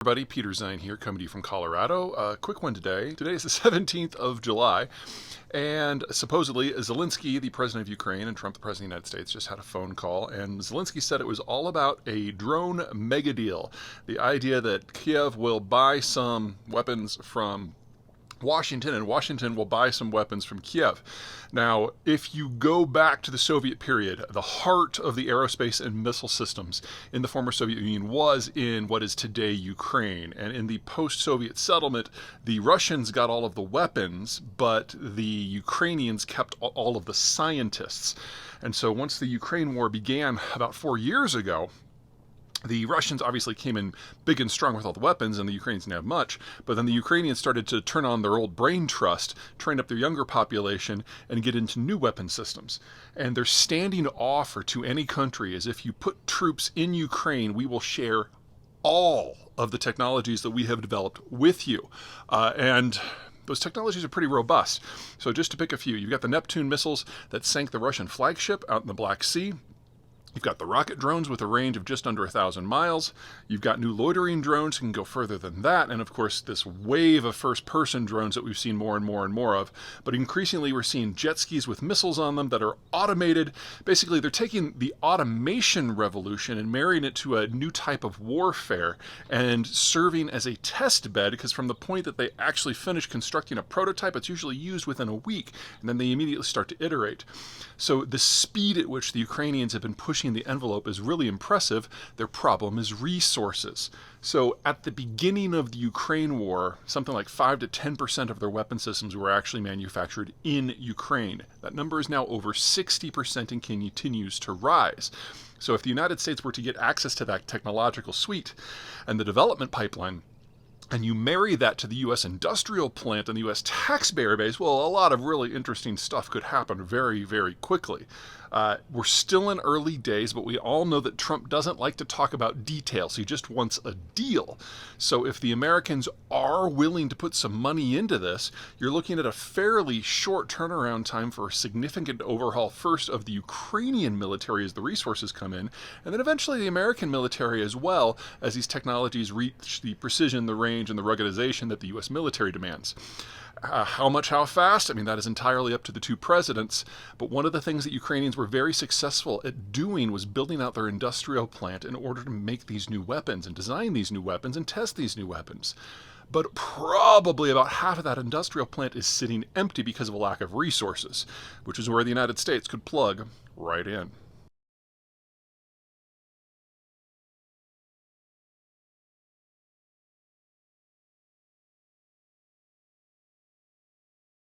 Everybody, Peter Zeihan here, coming to you from Colorado. Quick one today. Today is the 17th of July, and supposedly Zelensky, the president of Ukraine, and Trump, the president of the United States, just had a phone call, and Zelensky said it was all about a drone mega deal. The idea that Kiev will buy some weapons from Washington, and Washington will buy some weapons from Kiev. Now, if you go back to the Soviet period, the heart of the aerospace and missile systems in the former Soviet Union was in what is today Ukraine. And in the post-Soviet settlement, the Russians got all of the weapons, but the Ukrainians kept all of the scientists. And so once the Ukraine war began about 4 years ago, the Russians obviously came in big and strong with all the weapons, and the Ukrainians didn't have much, but then the Ukrainians started to turn on their old brain trust, train up their younger population, and get into new weapon systems. And their standing offer to any country is, if you put troops in Ukraine, we will share all of the technologies that we have developed with you. And those technologies are pretty robust. So just to pick a few, you've got the Neptune missiles that sank the Russian flagship out in the Black Sea. You've got the rocket drones with a range of just under 1,000 miles. You've got new loitering drones that can go further than that. And of course, this wave of first-person drones that we've seen more and more and more of. But increasingly, we're seeing jet skis with missiles on them that are automated. Basically, they're taking the automation revolution and marrying it to a new type of warfare and serving as a test bed, because from the point that they actually finish constructing a prototype, it's usually used within a week, and then they immediately start to iterate. So the speed at which the Ukrainians have been pushing the envelope is really impressive. Their problem is resources. So at the beginning of the Ukraine war, something like 5 to 10% of their weapon systems were actually manufactured in Ukraine. That number is now over 60% and continues to rise. So if the United States were to get access to that technological suite and the development pipeline, and you marry that to the U.S. industrial plant and the U.S. taxpayer base, well, a lot of really interesting stuff could happen very, very quickly. We're still in early days, but we all know that Trump doesn't like to talk about details. He just wants a deal. So if the Americans are willing to put some money into this, you're looking at a fairly short turnaround time for a significant overhaul, first of the Ukrainian military as the resources come in, and then eventually the American military as well, as these technologies reach the precision, the range, and the ruggedization that the U.S. military demands. How much, how fast? I mean, that is entirely up to the two presidents. But one of the things that Ukrainians were very successful at doing was building out their industrial plant in order to make these new weapons and design these new weapons and test these new weapons. But probably about half of that industrial plant is sitting empty because of a lack of resources, which is where the United States could plug right in.